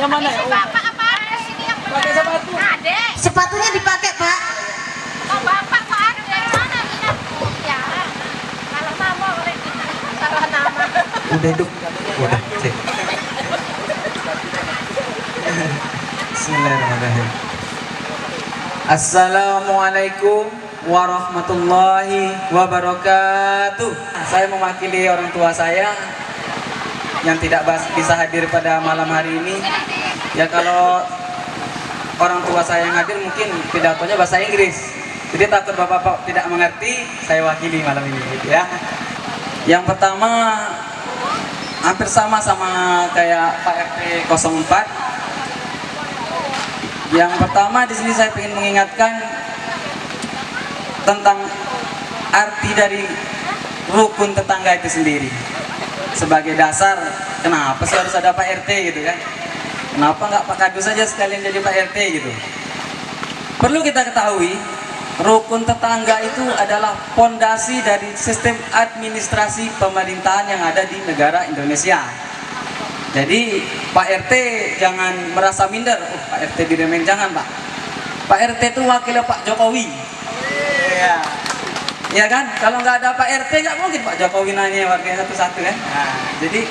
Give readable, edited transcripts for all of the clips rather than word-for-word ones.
Yang mana ya? Bapak apa ada sini yang benar? Pakai sepatu. Adek. Sepatunya dipakai, Pak. Oh, bapak kok ada dari mana minatku? Ya. Kalau mama boleh salah nama. Udah hidup. Udah. Cek. Bismillahirrahmanirrahim. Assalamualaikum warahmatullahi wabarakatuh. Saya mewakili orang tua saya yang tidak bisa hadir pada malam hari ini. Ya, kalau orang tua saya yang hadir mungkin pidatonya bahasa Inggris. Jadi takut bapak-bapak tidak mengerti, saya wakili malam ini gitu ya. Yang pertama hampir sama kayak Pak RT 04. Yang pertama di sini saya ingin mengingatkan tentang arti dari rukun tetangga itu sendiri. Sebagai dasar, kenapa sih harus ada Pak RT gitu kan? Kenapa nggak Pak Kadus saja sekalian jadi Pak RT gitu? Perlu kita ketahui, rukun tetangga itu adalah fondasi dari sistem administrasi pemerintahan yang ada di negara Indonesia. Jadi Pak RT jangan merasa minder. Oh, Pak RT diremehin, jangan Pak. Pak RT itu wakilnya Pak Jokowi. Iya. Ya kan? Kalau nggak ada Pak RT nggak mungkin Pak Jokowi nanya warganya satu-satu kan? Nah, jadi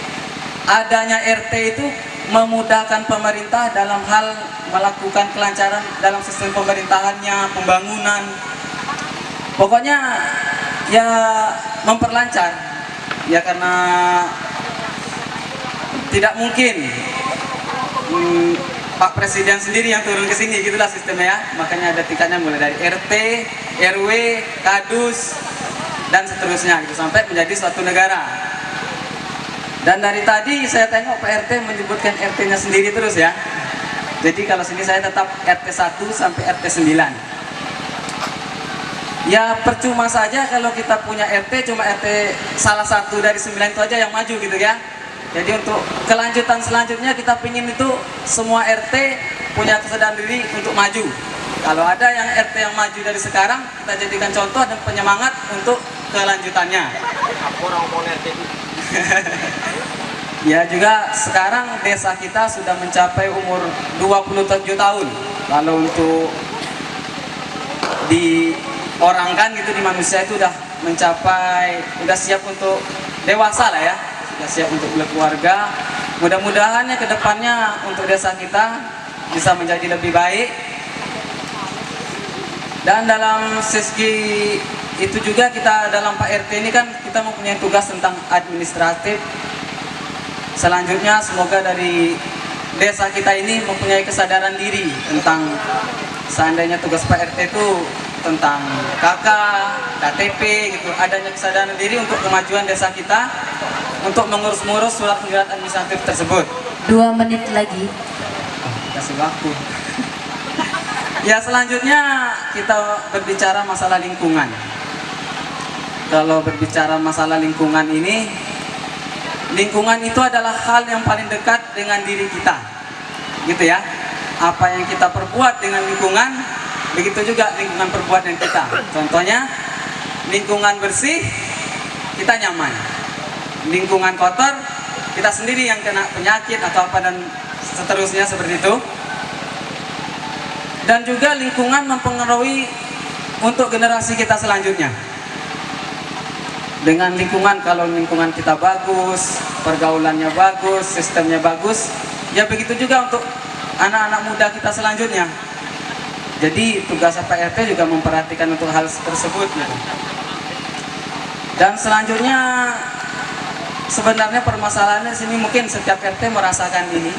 adanya RT itu memudahkan pemerintah dalam hal melakukan kelancaran dalam sistem pemerintahannya, pembangunan. Pokoknya ya memperlancar. Ya karena tidak mungkin Pak Presiden sendiri yang turun ke sini, gitulah sistemnya ya. Makanya ada tingkatnya mulai dari RT, RW, Kadus, dan seterusnya gitu sampai menjadi suatu negara. Dan dari tadi saya tengok Pak RT menyebutkan RT-nya sendiri terus ya. Jadi kalau sini saya tetap RT 1 sampai RT 9. Ya percuma saja kalau kita punya RT cuma RT salah satu dari 9 itu aja yang maju gitu ya. Jadi untuk kelanjutan selanjutnya kita pingin itu semua RT punya kesadaran diri untuk maju. Kalau ada yang RT yang maju dari sekarang, kita jadikan contoh dan penyemangat untuk kelanjutannya. Ya juga sekarang desa kita sudah mencapai umur 27 tahun. Kalau untuk diorangkan gitu di manusia itu udah mencapai, udah siap untuk dewasa lah ya. Sudah siap untuk berkeluarga. Mudah-mudahan ya ke depannya untuk desa kita bisa menjadi lebih baik. Dan dalam segi itu juga kita dalam Pak RT ini kan kita mempunyai tugas tentang administratif. Selanjutnya semoga dari desa kita ini mempunyai kesadaran diri tentang seandainya tugas Pak RT itu tentang KK, KTP gitu, adanya kesadaran diri untuk kemajuan desa kita untuk mengurus-ngurus surat-surat administratif tersebut. 2 menit lagi. Kasih waktu. Ya selanjutnya kita berbicara masalah lingkungan. Kalau berbicara masalah lingkungan ini, lingkungan itu adalah hal yang paling dekat dengan diri kita, gitu ya. Apa yang kita perbuat dengan lingkungan, begitu juga lingkungan perbuat dengan kita. Contohnya, lingkungan bersih, kita nyaman. Lingkungan kotor, kita sendiri yang kena penyakit atau apa dan seterusnya seperti itu. Dan juga lingkungan mempengaruhi untuk generasi kita selanjutnya. Dengan lingkungan, kalau lingkungan kita bagus, pergaulannya bagus, sistemnya bagus, ya begitu juga untuk anak-anak muda kita selanjutnya. Jadi tugas Pak RT juga memperhatikan untuk hal tersebut gitu. Dan selanjutnya sebenarnya permasalahannya sini mungkin setiap RT merasakan ini.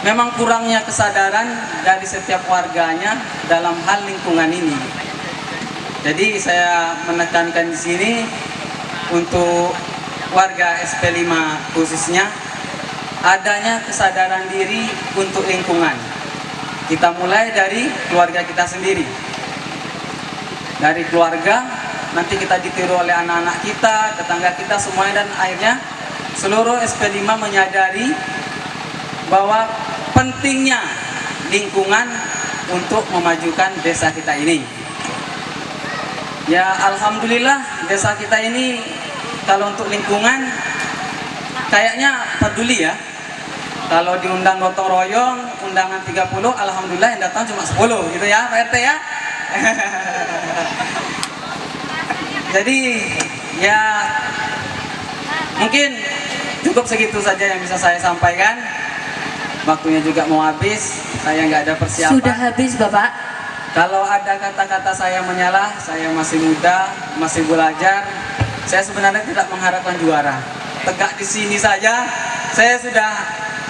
Memang kurangnya kesadaran dari setiap warganya dalam hal lingkungan ini. Jadi saya menekankan di sini untuk warga SP5 khususnya adanya kesadaran diri untuk lingkungan. Kita mulai dari keluarga kita sendiri. Dari keluarga nanti kita ditiru oleh anak-anak kita, tetangga kita semuanya, dan akhirnya seluruh SP5 menyadari bahwa pentingnya lingkungan untuk memajukan desa kita ini. Ya alhamdulillah desa kita ini kalau untuk lingkungan kayaknya peduli ya. Kalau diundang gotong royong, undangan 30, alhamdulillah yang datang cuma 10 gitu ya Pak RT ya. Jadi ya mungkin cukup segitu saja yang bisa saya sampaikan. Waktunya juga mau habis, saya nggak ada persiapan. Sudah habis Bapak. Kalau ada kata-kata saya menyalah, saya masih muda, masih belajar. Saya sebenarnya tidak mengharapkan juara. Tegak di sini saja, saya sudah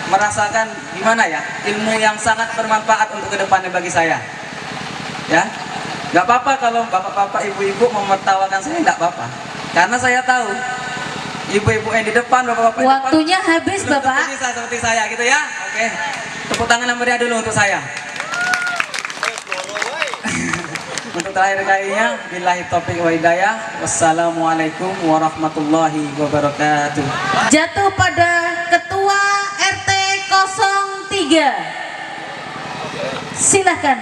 merasakan gimana ya, ilmu yang sangat bermanfaat untuk kedepannya bagi saya. Ya, nggak apa-apa kalau bapak-bapak, ibu-ibu mau menertawakan saya, nggak apa-apa. Karena saya tahu ibu-ibu yang di depan, bapak-bapak Waktunya di depan, habis belum tentu Bapak. bisa seperti saya gitu ya. Oke, tepuk tangan yang meriah dulu untuk saya. Untuk terakhir kalinya, billahi taufiq wa hidayah. Wassalamualaikum warahmatullahi wabarakatuh. Jatuh pada Ketua RT 03. Silahkan.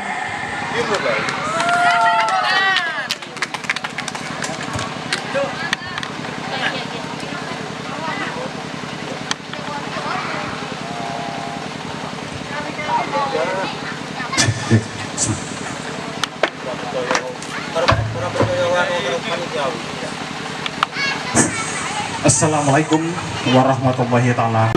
Assalamualaikum warahmatullahi ta'ala.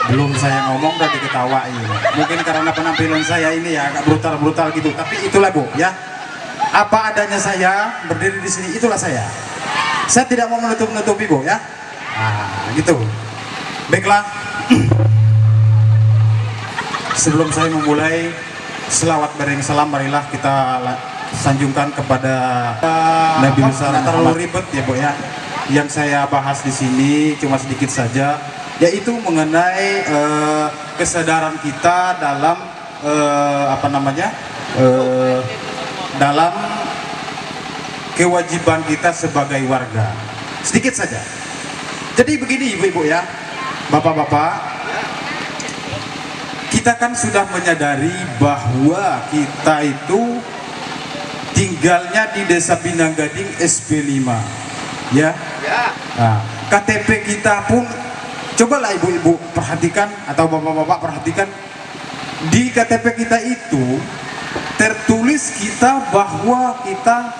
Belum saya ngomong udah diketawain. Mungkin karena penampilan saya ini ya agak brutal-brutal gitu. Tapi itulah Bu ya. Apa adanya saya berdiri di sini, itulah saya. Saya tidak mau menutup-nutupi Bu ya. Nah, gitu. Baiklah. Sebelum saya memulai, selawat bering salam marilah kita sanjungkan kepada Nabi besar Muhammad. Terlalu ribet ya Bu ya. Yang saya bahas di sini cuma sedikit saja, yaitu mengenai kesadaran kita dalam dalam kewajiban kita sebagai warga. Sedikit saja. Jadi begini ibu-ibu ya, bapak-bapak, kita kan sudah menyadari bahwa kita itu tinggalnya di Desa Pinanggading SP5 ya. Nah, KTP kita pun cobalah ibu-ibu perhatikan atau bapak-bapak perhatikan, di KTP kita itu tertulis kita bahwa kita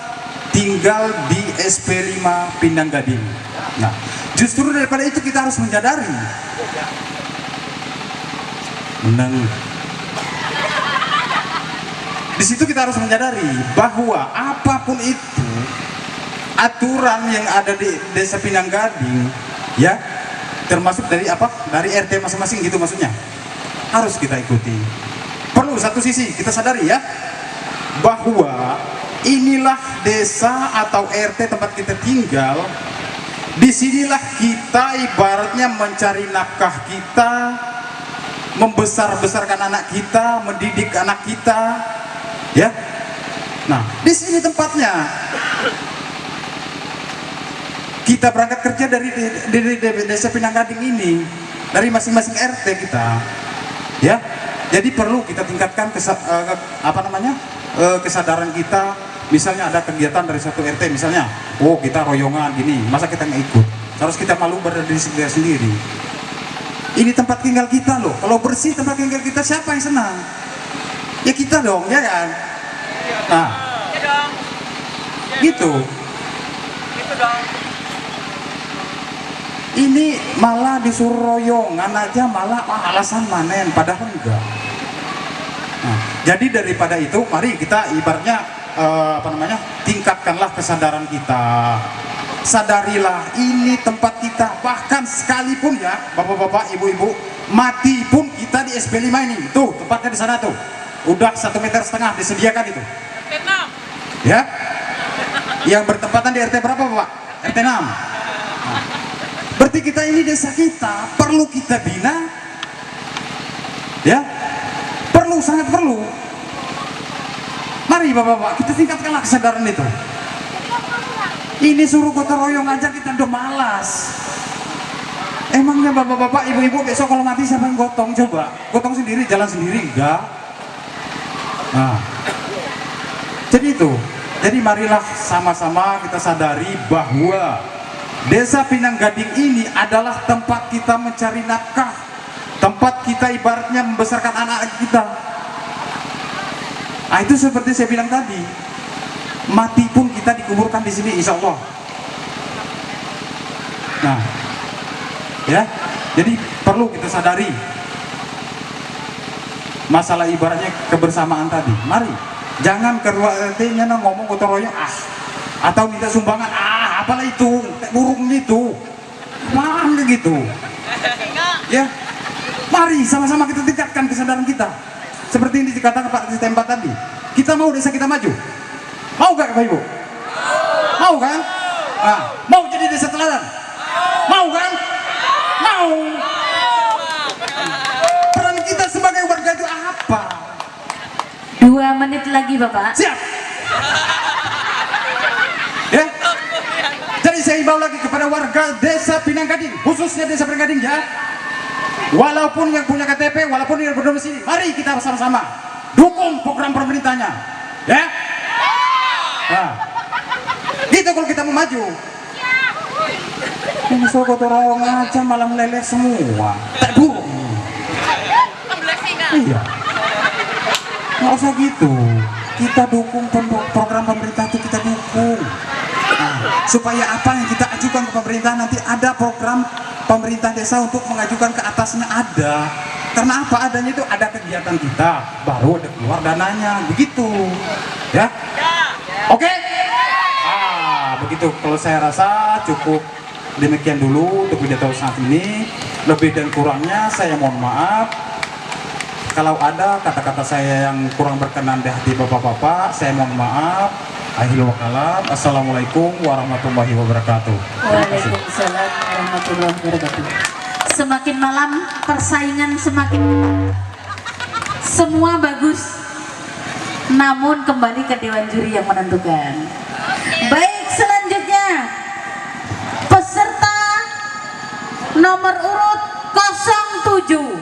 tinggal di SP5 Pinanggading. Nah, justru daripada itu kita harus menyadari di situ kita harus menyadari bahwa apapun itu aturan yang ada di Desa Pinanggading ya, termasuk dari dari RT masing-masing gitu maksudnya, harus kita ikuti. Perlu satu sisi kita sadari ya, bahwa inilah desa atau RT tempat kita tinggal. Disinilah kita ibaratnya mencari nafkah kita, membesar-besarkan anak kita, mendidik anak kita, ya. Nah, di sini tempatnya. Kita berangkat kerja dari Desa Pinanggading ini, dari masing-masing RT kita, ya. Jadi perlu kita tingkatkan kesadaran kita. Misalnya ada kegiatan dari satu RT, misalnya, oh kita royongan gini, masa kita nggak ikut? Harus kita malu berdiri sendiri. Ini tempat tinggal kita loh. Kalau bersih tempat tinggal kita, siapa yang senang? Ya kita dong, ya kan? Nah, gitu. Ini malah disuruh royongan aja, malah alasan manen, padahal enggak. Nah, jadi daripada itu, mari kita ibaratnya tingkatkanlah kesadaran kita. Sadarilah ini tempat kita, bahkan sekalipun ya bapak-bapak, ibu-ibu, mati pun kita di SP5 ini. Tuh tempatnya di sana tuh, udah 1,5 meter disediakan itu ya, yang bertempatan di RT berapa Pak? RT 6. Nah, berarti kita ini desa kita perlu kita bina ya, perlu, sangat perlu. Mari bapak-bapak, kita tingkatkanlah kesadaran itu. Ini suruh gotong royong aja kita udah malas. Emangnya bapak-bapak, ibu-ibu besok kalau mati siapa yang gotong? Coba gotong sendiri, jalan sendiri, enggak? Nah, jadi itu. Jadi marilah sama-sama kita sadari bahwa Desa Pinang Gading ini adalah tempat kita mencari nafkah, tempat kita ibaratnya membesarkan anak kita. Nah, itu seperti saya bilang tadi, mati pun kita dikuburkan di sini, insya Allah. Nah, ya, jadi perlu kita sadari masalah ibaratnya kebersamaan tadi. Mari, jangan keluarganya ngomong gotong royong atau minta sumbangan apalah itu, burung itu, mana gitu. Ya, mari sama-sama kita tingkatkan kesadaran kita. Seperti yang dikatakan Pak di tempat tadi, kita mau desa kita maju. Mau gak Bapak Ibu? Mau kan? Nah, mau jadi desa teladan? Mau kan? Mau. Peran kita sebagai warga itu apa? 2 menit lagi Bapak. Siap. Ya. Jadi saya himbau lagi kepada warga desa Pinang Gading, khususnya desa Pinang Gading ya. Walaupun yang punya KTP, walaupun yang berdomisili, mari kita bersama-sama dukung program pemerintahnya. Ya. Nah, gitu kalau kita mau maju. Ini soal gotong royong aja malah meleleh semua. Tak burung. Iya. Nggak usah gitu. Kita dukung program pemerintah itu kita dukung. Nah, supaya apa yang kita ajukan ke pemerintah nanti ada program pemerintah desa untuk mengajukan ke atasnya ada. Karena apa adanya itu ada kegiatan kita, baru ada keluar dananya, begitu. Ya. Oke? Begitu. Kalau saya rasa cukup demikian dulu untuk video saat ini. Lebih dan kurangnya saya mohon maaf. Kalau ada kata-kata saya yang kurang berkenan di hati bapak-bapak, saya mohon maaf. Akhirul kalam. Assalamualaikum warahmatullahi wabarakatuh. Waalaikumsalam warahmatullahi wabarakatuh. Semakin malam persaingan semakin ketat. Semua bagus, namun kembali ke Dewan Juri yang menentukan. Baik, selanjutnya peserta nomor urut 07,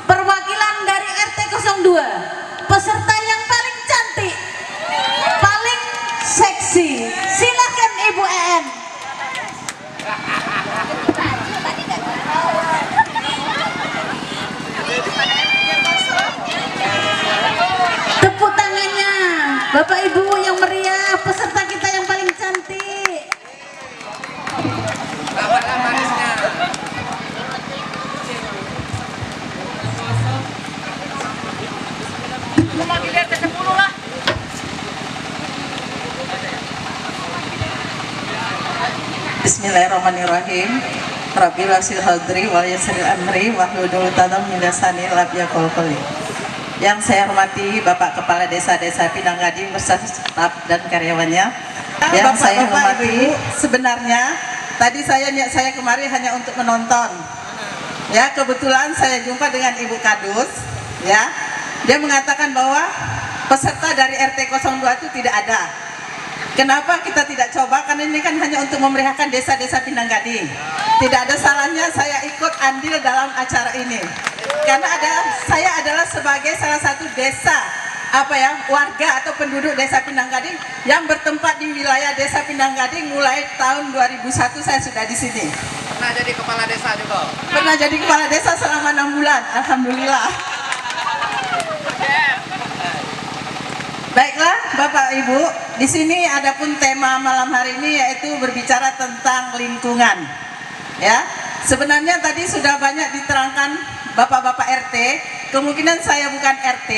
perwakilan dari RT 02, peserta yang paling cantik, paling seksi, silakan Ibu EN. Tepuk tangannya Bapak Ibu yang meriah, peserta kita yang paling cantik. Bismillahirrahmanirrahim. Rabbil asil hadri wal yasril amri wahludul tadam min lisani yafqahu qawli. Yang saya hormati Bapak Kepala Desa-Desa Pinang Gading beserta staf dan karyawannya. Yang saya hormati, sebenarnya tadi niat saya kemari hanya untuk menonton. Ya, kebetulan saya jumpa dengan Ibu Kadus, ya. Dia mengatakan bahwa peserta dari RT 02 itu tidak ada. Kenapa kita tidak coba? Karena ini kan hanya untuk memeriahkan desa-desa Pinang Gading. Tidak ada salahnya saya ikut andil dalam acara ini. Karena saya adalah sebagai salah satu desa, warga atau penduduk desa Pinang Gading yang bertempat di wilayah desa Pinang Gading mulai tahun 2001 saya sudah di sini. Pernah jadi kepala desa juga? Pernah jadi kepala desa selama 6 bulan, alhamdulillah. Baiklah Bapak Ibu, di sini adapun tema malam hari ini yaitu berbicara tentang lingkungan. Ya, sebenarnya tadi sudah banyak diterangkan Bapak-bapak RT, kemungkinan saya bukan RT,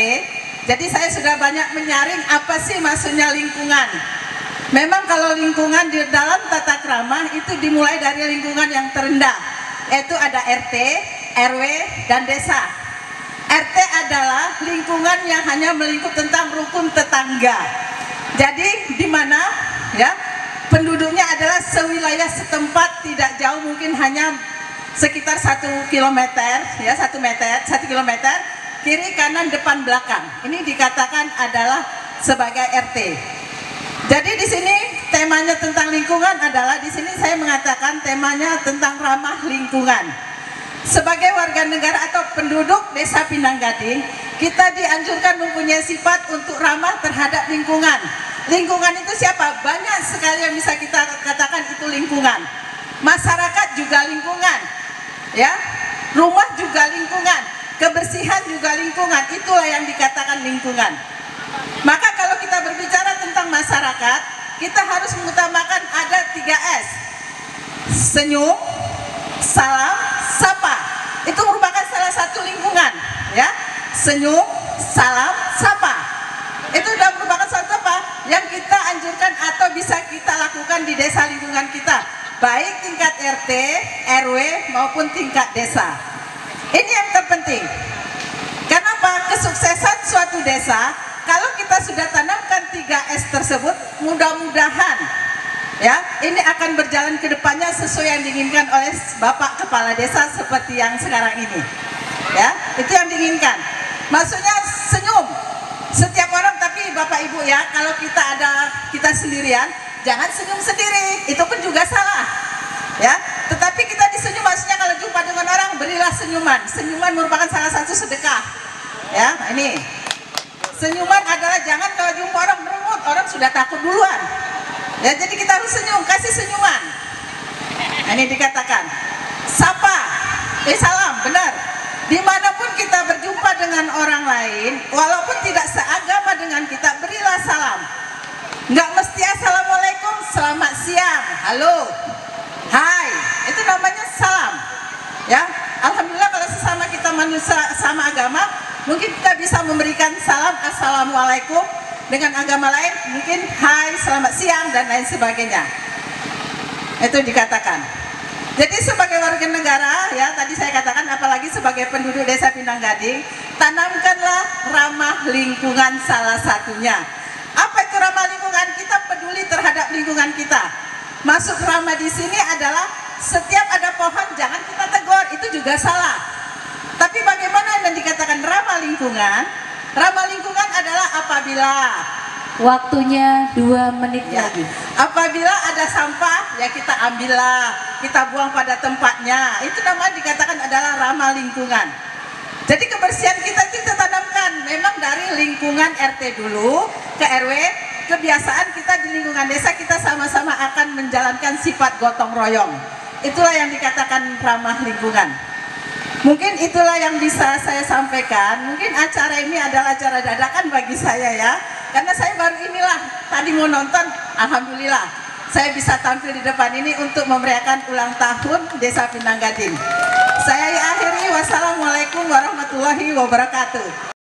jadi saya sudah banyak menyaring apa sih maksudnya lingkungan. Memang kalau lingkungan di dalam tata krama itu dimulai dari lingkungan yang terendah, yaitu ada RT, RW, dan desa. RT adalah lingkungan yang hanya melingkup tentang rukun tetangga. Jadi di mana ya penduduknya adalah sewilayah setempat, tidak jauh, mungkin hanya sekitar 1 kilometer, ya 1 kilometer, kiri kanan depan belakang. Ini dikatakan adalah sebagai RT. Jadi di sini temanya tentang lingkungan adalah, di sini saya mengatakan temanya tentang ramah lingkungan. Sebagai warga negara atau penduduk desa Pinang Gading, kita dianjurkan mempunyai sifat untuk ramah terhadap lingkungan. Lingkungan itu siapa? Banyak sekali yang bisa kita katakan itu lingkungan. masyarakat juga lingkungan, ya, rumah juga lingkungan, kebersihan juga lingkungan, itulah yang dikatakan lingkungan. Maka kalau kita berbicara tentang masyarakat, kita harus mengutamakan ada 3S. Senyum, salam, sapa. Itu merupakan salah satu lingkungan, ya. Senyum, salam, sapa. Itu sudah merupakan satu apa yang kita anjurkan atau bisa kita lakukan di desa lingkungan kita, baik tingkat RT, RW maupun tingkat desa. Ini yang terpenting. Kenapa? Kesuksesan suatu desa, kalau kita sudah tanamkan 3S tersebut, mudah-mudahan ya ini akan berjalan ke depannya sesuai yang diinginkan oleh Bapak Kepala Desa seperti yang sekarang ini. Ya, itu yang diinginkan. Maksudnya senyum setiap orang, tapi Bapak Ibu ya, kalau kita sendirian, jangan senyum sendiri, itu pun juga salah. Ya, tetapi kita disenyum, maksudnya kalau jumpa dengan orang berilah senyuman. Senyuman merupakan salah satu sedekah. Ya, ini senyuman adalah jangan kalau jumpa orang merengut, orang sudah takut duluan. Ya, jadi kita harus senyum, kasih senyuman. Ini dikatakan sapa, salam, benar. Dimanapun kita berjumpa dengan orang lain, walaupun tidak seagama dengan kita, berilah salam. Nggak mesti assalamualaikum, selamat siang, halo, hai, itu namanya salam. Ya, alhamdulillah kalau sesama kita manusia sama agama, mungkin kita bisa memberikan salam assalamualaikum. Dengan agama lain mungkin hai, selamat siang dan lain sebagainya. Itu dikatakan. Jadi sebagai warga negara ya, tadi saya katakan apalagi sebagai penduduk Desa Pindang Gading, tanamkanlah ramah lingkungan salah satunya. Apa itu ramah lingkungan? Kita peduli terhadap lingkungan kita. Masuk ramah di sini adalah setiap ada pohon jangan kita tegur, itu juga salah. Tapi bagaimana yang dikatakan ramah lingkungan? Ramah lingkungan adalah apabila Waktunya 2 menit ya, lagi. apabila ada sampah ya kita ambillah, kita buang pada tempatnya. Itu namanya dikatakan adalah ramah lingkungan. Jadi kebersihan kita itu kita tanamkan memang dari lingkungan RT dulu ke RW. Kebiasaan kita di lingkungan desa, kita sama-sama akan menjalankan sifat gotong royong. Itulah yang dikatakan ramah lingkungan. Mungkin itulah yang bisa saya sampaikan. Mungkin acara ini adalah acara dadakan bagi saya ya, karena saya baru inilah tadi mau nonton, alhamdulillah saya bisa tampil di depan ini untuk memeriahkan ulang tahun Desa Pindang Gading. Saya akhiri, wassalamualaikum warahmatullahi wabarakatuh.